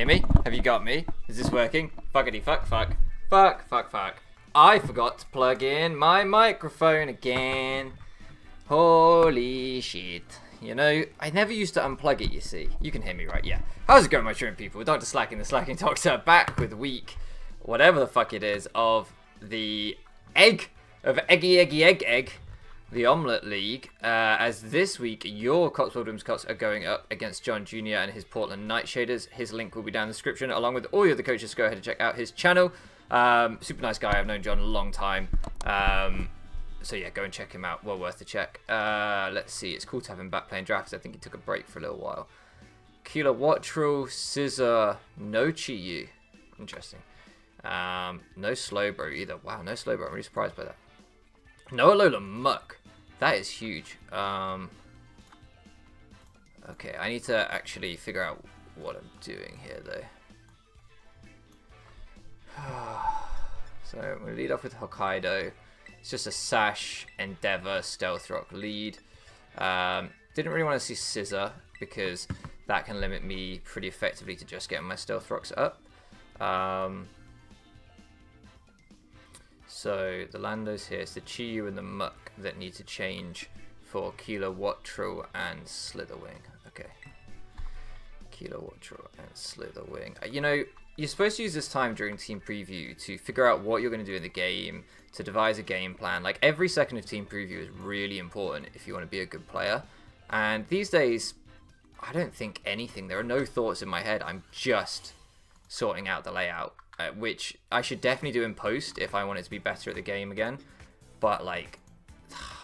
hear me? Have you got me? Is this working? Fuckity fuck fuck. Fuck fuck fuck. I forgot to plug in my microphone again. Holy shit. You know, I never used to unplug it, you see. You can hear me, right? Yeah. How's it going, my shrimp people? Dr. Slacking, the Slacking Doctor, back with week, whatever the fuck it is, of the egg, the Omelette League. As this week, your Cotswold Whimsicots are going up against John Jr. and his Portland Nightshaders. His link will be down in the description, along with all the other coaches. Go ahead and check out his channel. Super nice guy. I've known John a long time. So yeah, go and check him out. Well worth a check. Let's see. It's cool to have him back playing drafts. I think he took a break for a little while. Kilowattrel, Scissor, no Chiyu. Interesting. No Slowbro either. Wow, no Slowbro. I'm really surprised by that. No Alola Muck. That is huge. Okay, I need to actually figure out what I'm doing here, though. So I'm going to lead off with Hokkaido. It's just a Sash, Endeavor, Stealth Rock lead. Didn't really want to see Scissor because that can limit me pretty effectively to just getting my Stealth Rocks up. So the Landos here, it's the Chiyu and the Muck that need to change for Kilowattrel and Slitherwing. Okay. Kilowattrel and Slitherwing. You know, you're supposed to use this time during team preview to figure out what you're going to do in the game, to devise a game plan. Like, every second of team preview is really important if you want to be a good player. And these days, I don't think anything. There are no thoughts in my head. I'm just sorting out the layout, which I should definitely do in post if I want it to be better at the game again. But, like,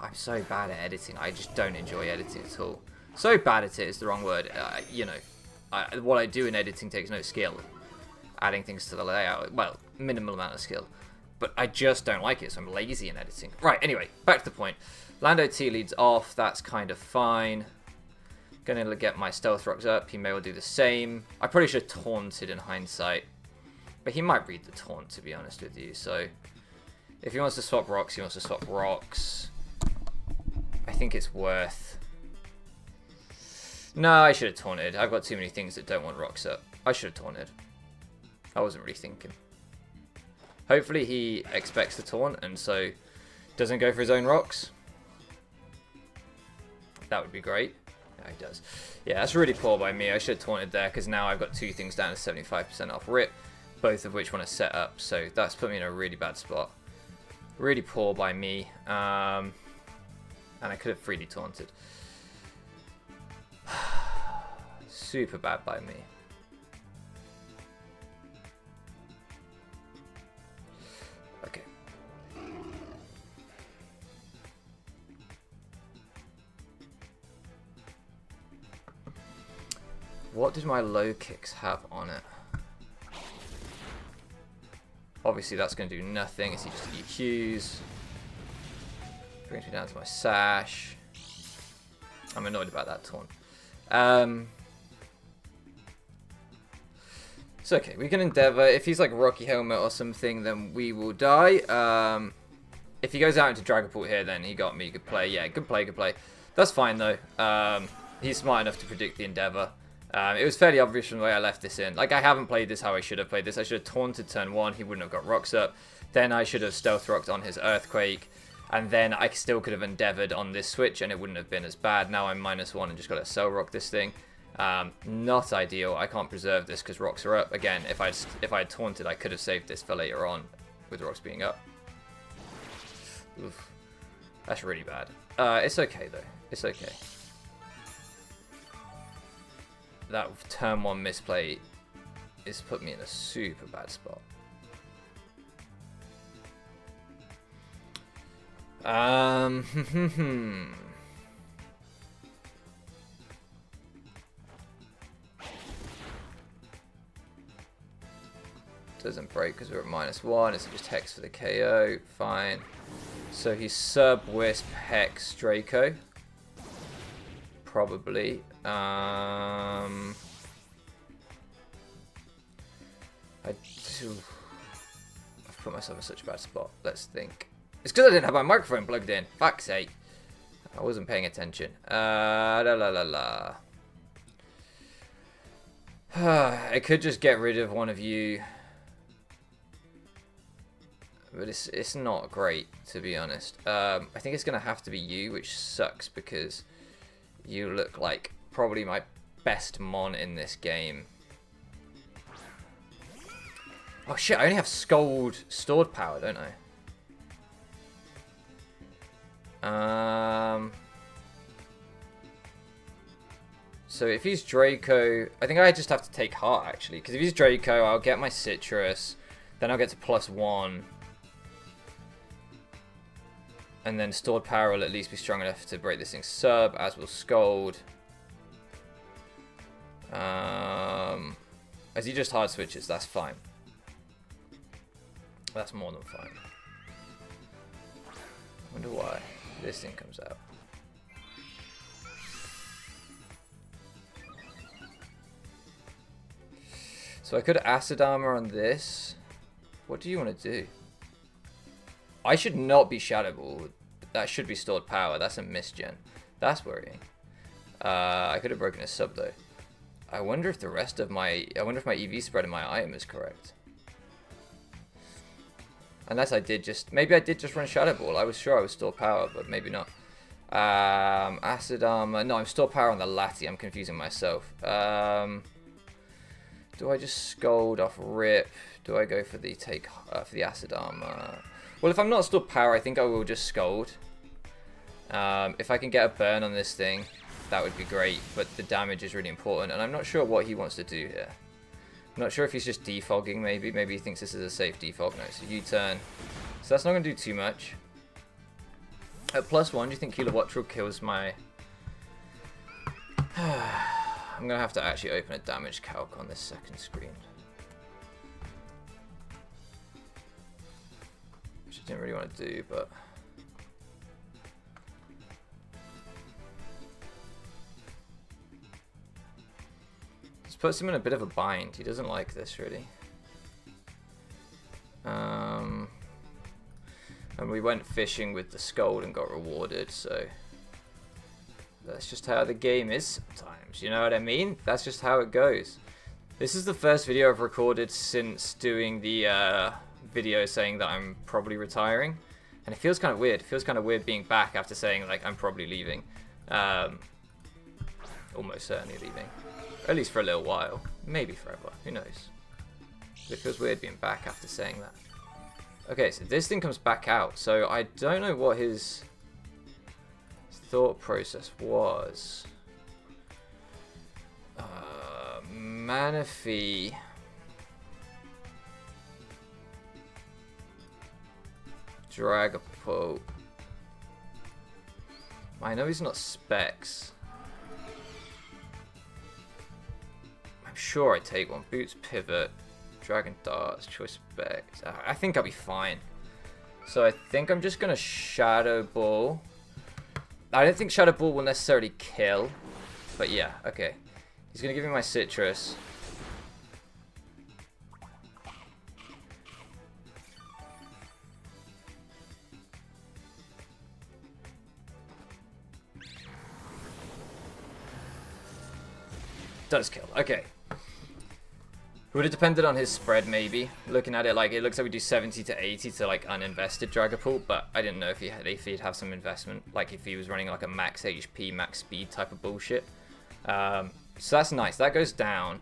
I'm so bad at editing. I just don't enjoy editing at all. So bad at it is the wrong word. You know, what I do in editing takes no skill. Adding things to the layout, well, minimal amount of skill. But I just don't like it, so I'm lazy in editing. Right, anyway, back to the point. Lando T leads off, that's kind of fine. Gonna get my Stealth Rocks up, he may well do the same. I probably should have taunted in hindsight. But he might read the taunt, to be honest with you, so... If he wants to swap rocks, he wants to swap rocks. I think it's worth... No, I should have taunted. I've got too many things that don't want rocks up. I should have taunted. I wasn't really thinking. Hopefully he expects the taunt and so doesn't go for his own rocks. That would be great. Yeah, he does. Yeah, that's really poor by me. I should have taunted there because now I've got two things down to 75% off rip, both of which want to set up. So that's put me in a really bad spot. Really poor by me. And I could have freely taunted. Super bad by me. Okay. What did my low kicks have on it? Obviously that's going to do nothing. It's just EQs. Brings me down to my Sash. I'm annoyed about that taunt. It's okay, we can Endeavor. If he's like Rocky Helmet or something, then we will die. If he goes out into Dragapult here, then he got me. Good play. Yeah, good play, good play. That's fine, though. He's smart enough to predict the Endeavor. It was fairly obvious from the way I left this in. Like, I haven't played this how I should have played this. I should have taunted turn 1. He wouldn't have got rocks up. Then I should have Stealth Rocked on his Earthquake. And then I still could have Endeavored on this switch, and it wouldn't have been as bad. Now I'm -1 and just got to Cell Rock this thing. Not ideal. I can't preserve this because rocks are up. Again, if I had taunted, I could have saved this for later on with rocks being up. Oof. That's really bad. It's okay, though. It's okay. That turn 1 misplay has put me in a super bad spot. Doesn't break because we're at -1. It's just Hex for the KO. Fine. So he's Sub, Wisp, Hex, Draco. Probably. I've put myself in such a bad spot. Let's think. It's because I didn't have my microphone plugged in. Fuck's sake. I wasn't paying attention. La la la la. I could just get rid of one of you. But it's not great, to be honest. I think it's going to have to be you, which sucks because you look like probably my best mon in this game. Oh shit, I only have stored power, don't I? So if he's Draco, I think I just have to take Heart, actually. Because if he's Draco, I'll get my Citrus. Then I'll get to +1. And then stored power will at least be strong enough to break this thing sub, as will Scold. As he just hard switches, that's fine. That's more than fine. I wonder why this thing comes out. So I could Acid Armor on this. What do you want to do? I should not be Shadow Ball. That should be stored power. That's a misgen. That's worrying. I could have broken a sub though. I wonder if the rest of my... I wonder if my EV spread in my item is correct. Unless I did just... Maybe I did just run Shadow Ball. I was sure I was stored power, but maybe not. Acid Armor. No, I'm stored power on the Lati. I'm confusing myself. Do I just Scold off rip? Do I go for the for the Acid Armor? Well, if I'm not stored power, I think I will just Scold. If I can get a burn on this thing, that would be great. But the damage is really important, and I'm not sure what he wants to do here. I'm not sure if he's just defogging, maybe. Maybe he thinks this is a safe defog. No, so U-turn. So that's not going to do too much. At +1, do you think Kilowattrel kills my... I'm going to have to actually open a damage calc on this second screen. Which I didn't really want to do, but... This puts him in a bit of a bind. He doesn't like this, really. And we went fishing with the Scold and got rewarded, so... That's just how the game is sometimes, you know what I mean? That's just how it goes. This is the first video I've recorded since doing the video saying that I'm probably retiring. And it feels kind of weird. It feels kind of weird being back after saying, like, I'm probably leaving. Almost certainly leaving. At least for a little while. Maybe forever. Who knows? But it feels weird being back after saying that. Okay, so this thing comes back out. So I don't know what his thought process was. Manaphy. Dragapult. I know he's not Specs. I'm sure I take one. Boots, Pivot, Dragon Darts, Choice Specs. I think I'll be fine. So I think I'm just going to Shadow Ball. I don't think Shadow Ball will necessarily kill. But yeah, okay. He's going to give me my Citrus. Does kill. Okay. Would have depended on his spread, maybe. Looking at it, like, it looks like we do 70 to 80 to, like, uninvested Dragapult, but I didn't know if he'd have some investment. Like, if he was running, like, a max HP, max speed type of bullshit. So that's nice. That goes down.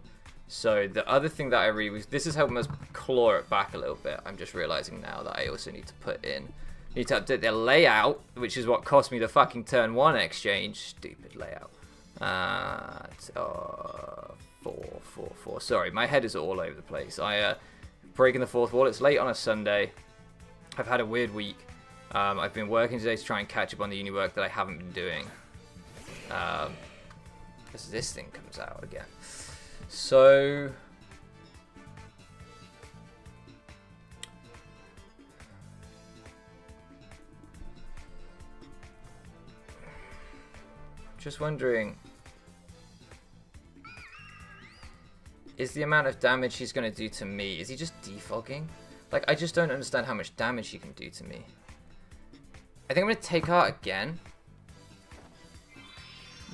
So the other thing that I read was, this is helping us claw it back a little bit. I'm just realizing now that I also need to put in... Need to update the layout, which is what cost me the fucking turn 1 exchange. Stupid layout. 4. Sorry, my head is all over the place. Breaking the fourth wall. It's late on a Sunday. I've had a weird week. I've been working today to try and catch up on the uni work that I haven't been doing. As this thing comes out again. So... Just wondering... Is the amount of damage he's going to do to me, is he just defogging? Like, I just don't understand how much damage he can do to me. I think I'm going to take Heart again.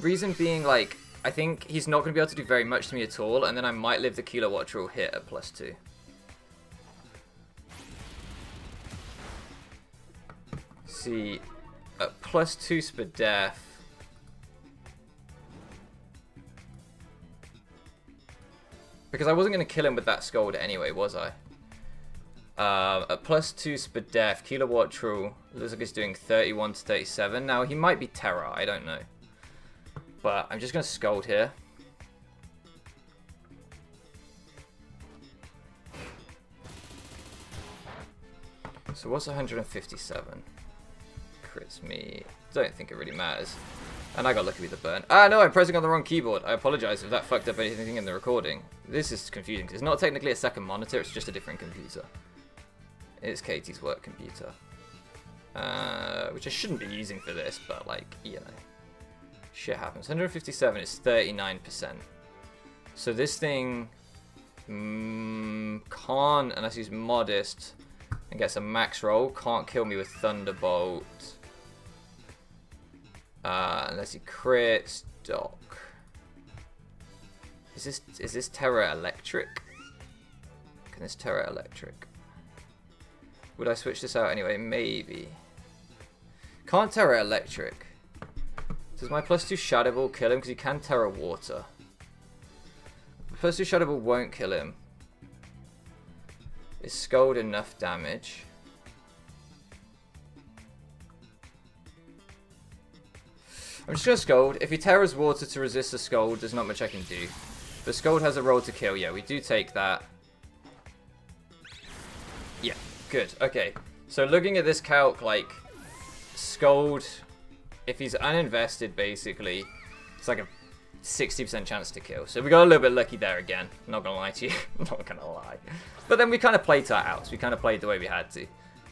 Reason being, like, I think he's not going to be able to do very much to me at all, and then I might live the Kilowattrel hit at +2. See, at +2 Spadef. Because I wasn't going to kill him with that Scold anyway, was I? At +2 Spadef, Kilowattrel looks like he's doing 31 to 37. Now, he might be Terra, I don't know. But I'm just going to Scold here. So what's 157? Crits me. Don't think it really matters. And I got lucky with the burn. Ah, no, I'm pressing on the wrong keyboard. I apologize if that fucked up anything in the recording. This is confusing. It's not technically a second monitor, it's just a different computer. It's Katie's work computer. Which I shouldn't be using for this, but, like, you know. Shit happens. 157 is 39%. So this thing can't, unless he's modest and gets a max roll, can't kill me with Thunderbolt. Unless he crits, Doc. Is this Terra Electric? Can this Terra Electric? Would I switch this out anyway? Maybe. Can't Terra Electric. Does my +2 Shadow Ball kill him? Because he can Terra Water. +2 Shadow Ball won't kill him. Is Scold enough damage? I'm just going to Scold. If he Terra's Water to resist the Scold, there's not much I can do. But Scold has a roll to kill. Yeah, we do take that. Yeah, good. Okay. So looking at this calc, like, Scold, if he's uninvested, basically, it's like a 60% chance to kill. So we got a little bit lucky there again. Not going to lie to you. Not going to lie. But then we kind of played that out. So we kind of played the way we had to.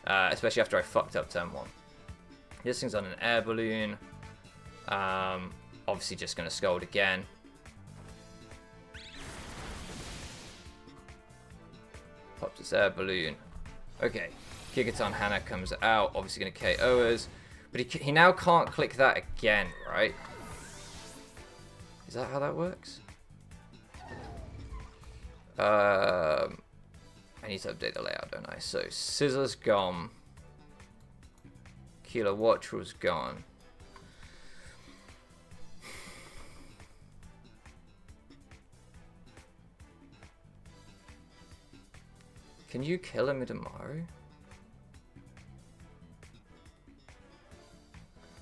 Especially after I fucked up turn 1. This thing's on an air balloon. Obviously just going to Scold again. Pops this air balloon. Okay. Gigaton Hannah comes out. Obviously going to KO us. But he now can't click that again, right? Is that how that works? I need to update the layout, don't I? So, Scissor's gone. Kilowattrel's gone. Can you kill a Midamaru?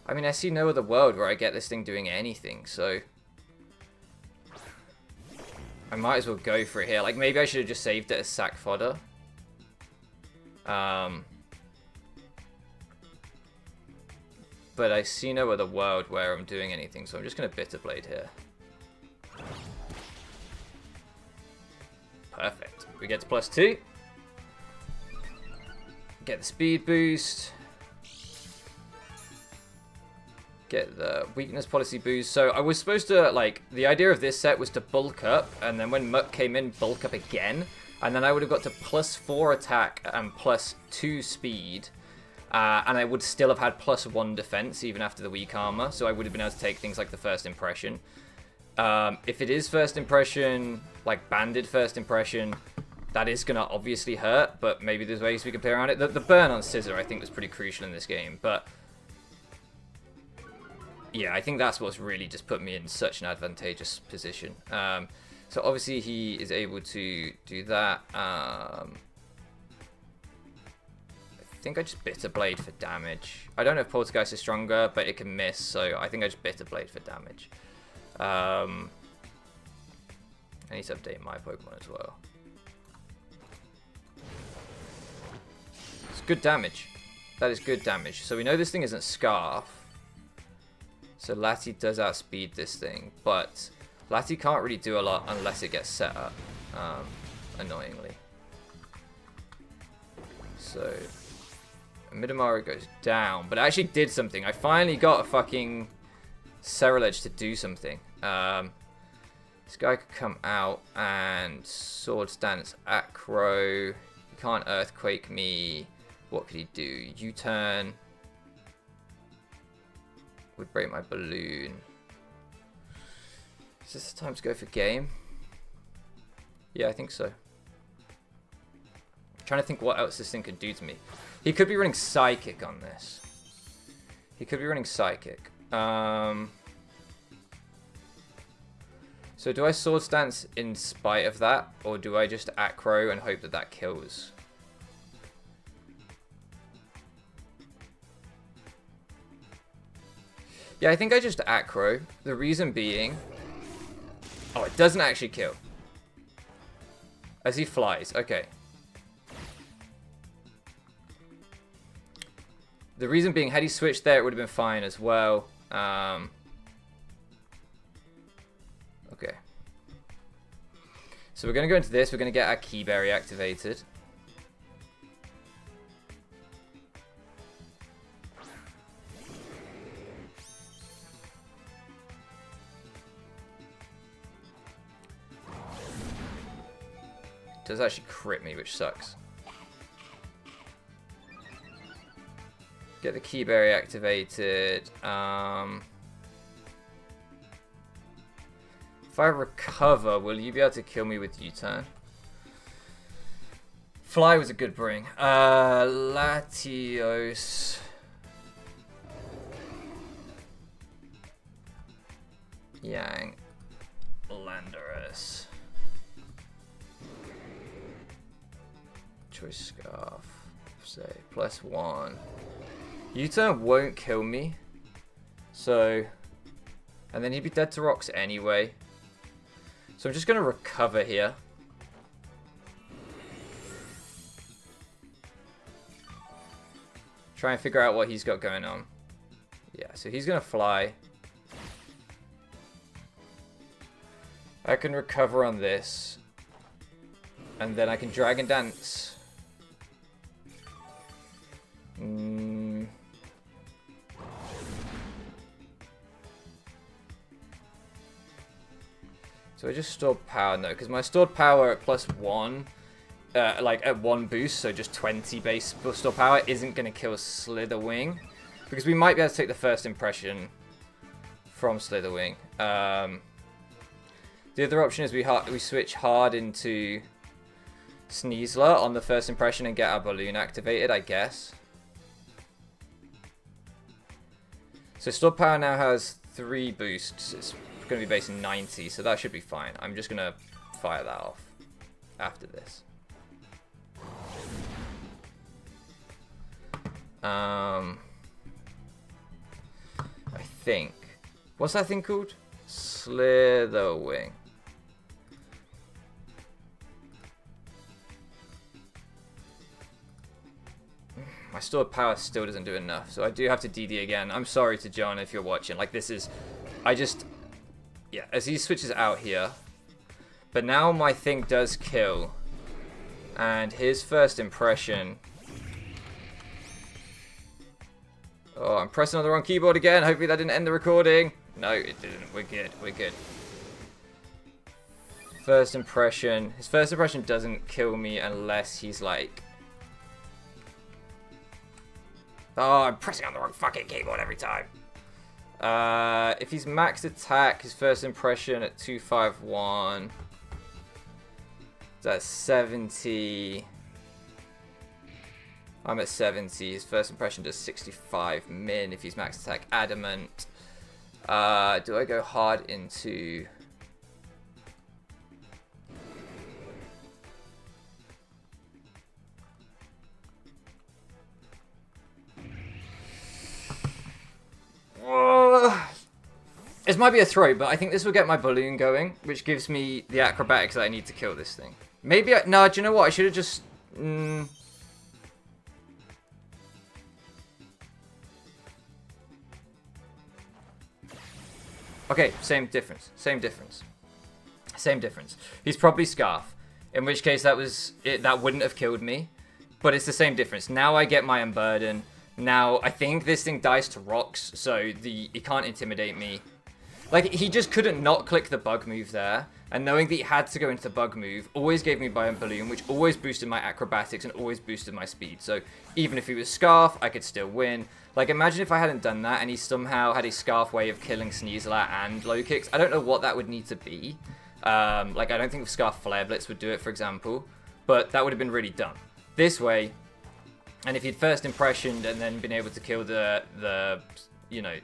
I mean, I see no other world where I get this thing doing anything, so I might as well go for it here. Like, maybe I should have just saved it as sack fodder. But I see no other world where I'm doing anything, so I'm just going to Bitter Blade here. Perfect. We get to +2. Get the speed boost. Get the weakness policy boost. So I was supposed to, like, the idea of this set was to bulk up, and then when Muck came in, bulk up again, and then I would have got to +4 attack and +2 speed, and I would still have had +1 defense even after the weak armor, so I would have been able to take things like the first impression. If it is first impression, like banded first impression, that is going to obviously hurt, but maybe there's ways we can play around it. The burn on Scissor, I think, was pretty crucial in this game, but yeah, I think that's what's really just put me in such an advantageous position. So obviously he is able to do that. I think I just Bitter Blade for damage. I don't know if Poltergeist is stronger, but it can miss, so I think I just Bitter Blade for damage. I need to update my Pokemon as well. It's good damage. That is good damage. So we know this thing isn't Scarf. So Lati does outspeed this thing, but Lati can't really do a lot unless it gets set up, annoyingly. So Midamaru goes down, but it actually did something. I finally got a fucking Cerulege to do something. This guy could come out and Sword Stance Acro. He can't Earthquake me. What could he do? U-turn. Would break my balloon. Is this the time to go for game? Yeah, I think so. I'm trying to think what else this thing could do to me. He could be running Psychic on this. He could be running Psychic. So do I Sword Stance in spite of that? Or do I just Acro and hope that that kills? Yeah, I think I just Acro. The reason being... Oh, it doesn't actually kill. As he flies. Okay. The reason being, had he switched there, it would have been fine as well. Okay. So we're going to go into this. We're going to get our Key Berry activated. It does actually crit me, which sucks. Get the Key Berry activated. If I recover, will you be able to kill me with U-turn? Fly was a good bring. Latios. Yang. Landorus. Choice Scarf. Say, +1. U-turn won't kill me. So... And then he'd be dead to rocks anyway. So I'm just going to recover here. Try and figure out what he's got going on. Yeah, so he's going to fly. I can recover on this. And then I can Dragon Dance. So I just stored power? No, because my stored power at +1, like at 1 boost, so just 20 base stored power, isn't going to kill Slitherwing. Because we might be able to take the first impression from Slitherwing. The other option is we switch hard into Sneasler on the first impression and get our balloon activated, I guess. So stored power now has 3 boosts. It's going to be based in 90, so that should be fine. I'm just going to fire that off after this. I think. What's that thing called? Slitherwing. My stored power still doesn't do enough, so I do have to DD again. I'm sorry to John if you're watching. Like, this is... Yeah, as he switches out here. But now my thing does kill. And his first impression... Oh, I'm pressing on the wrong keyboard again. Hopefully that didn't end the recording. No, it didn't. We're good. We're good. First impression. His first impression doesn't kill me unless he's like... Oh, I'm pressing on the wrong fucking keyboard every time. If he's maxed attack, his first impression at 251. That's 70. I'm at 70. His first impression does 65 min if he's maxed attack adamant. Do I go hard into... This might be a throw, but I think this will get my balloon going, which gives me the acrobatics that I need to kill this thing. Maybe no, do you know what? I should have just... Okay, same difference. Same difference. Same difference. He's probably Scarf, in which case that wouldn't have killed me, but it's the same difference. Now I get my Unburden. Now I think this thing dies to rocks, so it can't intimidate me. Like, he just couldn't not click the bug move there. And knowing that he had to go into the bug move always gave me Biome Balloon, which always boosted my acrobatics and always boosted my speed. So even if he was Scarf, I could still win. Like, imagine if I hadn't done that and he somehow had a Scarf way of killing Sneasler and low kicks. I don't know what that would need to be. Like, I don't think Scarf Flare Blitz would do it, for example. But that would have been really dumb. This way, and if he'd first impressioned and then been able to kill the you know...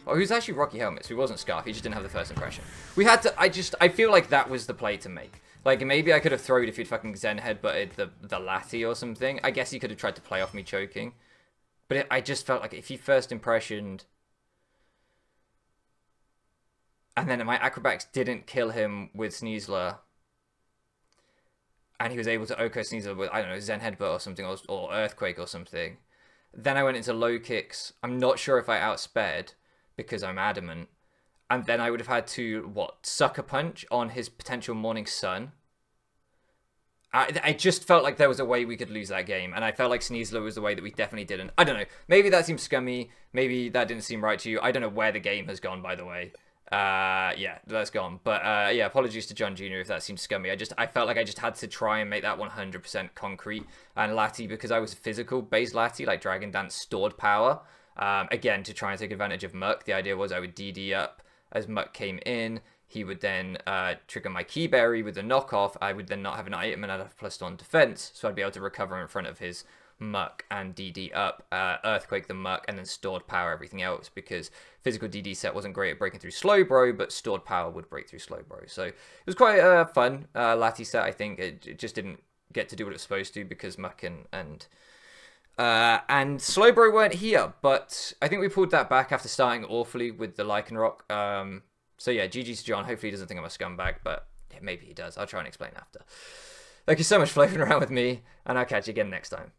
Oh, he was actually Rocky Helmets. He wasn't Scarf. He just didn't have the first impression. We had to... I feel like that was the play to make. Like, maybe I could have thrown if he'd fucking Zen Headbutted the Lati or something. I guess he could have tried to play off me choking. But I just felt like if he first impressioned... And then my acrobatics didn't kill him with Sneasler. And he was able to Oko Sneasler with, I don't know, Zen Headbutt or something. Or Earthquake or something. Then I went into low kicks. I'm not sure if I outsped, because I'm adamant. And then I would have had to, what, Sucker Punch on his potential Morning Sun. I just felt like there was a way we could lose that game. And I felt like Sneasler was the way that we definitely didn't. I don't know. Maybe that seems scummy. Maybe that didn't seem right to you. I don't know where the game has gone, by the way. Yeah, that's gone. But yeah, apologies to John Jr. if that seems scummy. I felt like I just had to try and make that 100% concrete. And Lati, because I was physical based Lati, like Dragon Dance stored power. Again, to try and take advantage of Muck. The idea was I would DD up as Muck came in. He would then trigger my Key Berry with a knockoff. I would then not have an item and I'd have plus on defense. So I'd be able to recover in front of his Muck and DD up, Earthquake the Muck, and then stored power everything else, because physical DD set wasn't great at breaking through Slowbro, but stored power would break through Slowbro. So it was quite a fun Lati set, I think. It just didn't get to do what it was supposed to because Muck and Slowbro weren't here, but I think we pulled that back after starting awfully with the Lycanroc. So yeah, GG's to John. Hopefully he doesn't think I'm a scumbag, but yeah, maybe he does. I'll try and explain after. Thank you so much for floating around with me, and I'll catch you again next time.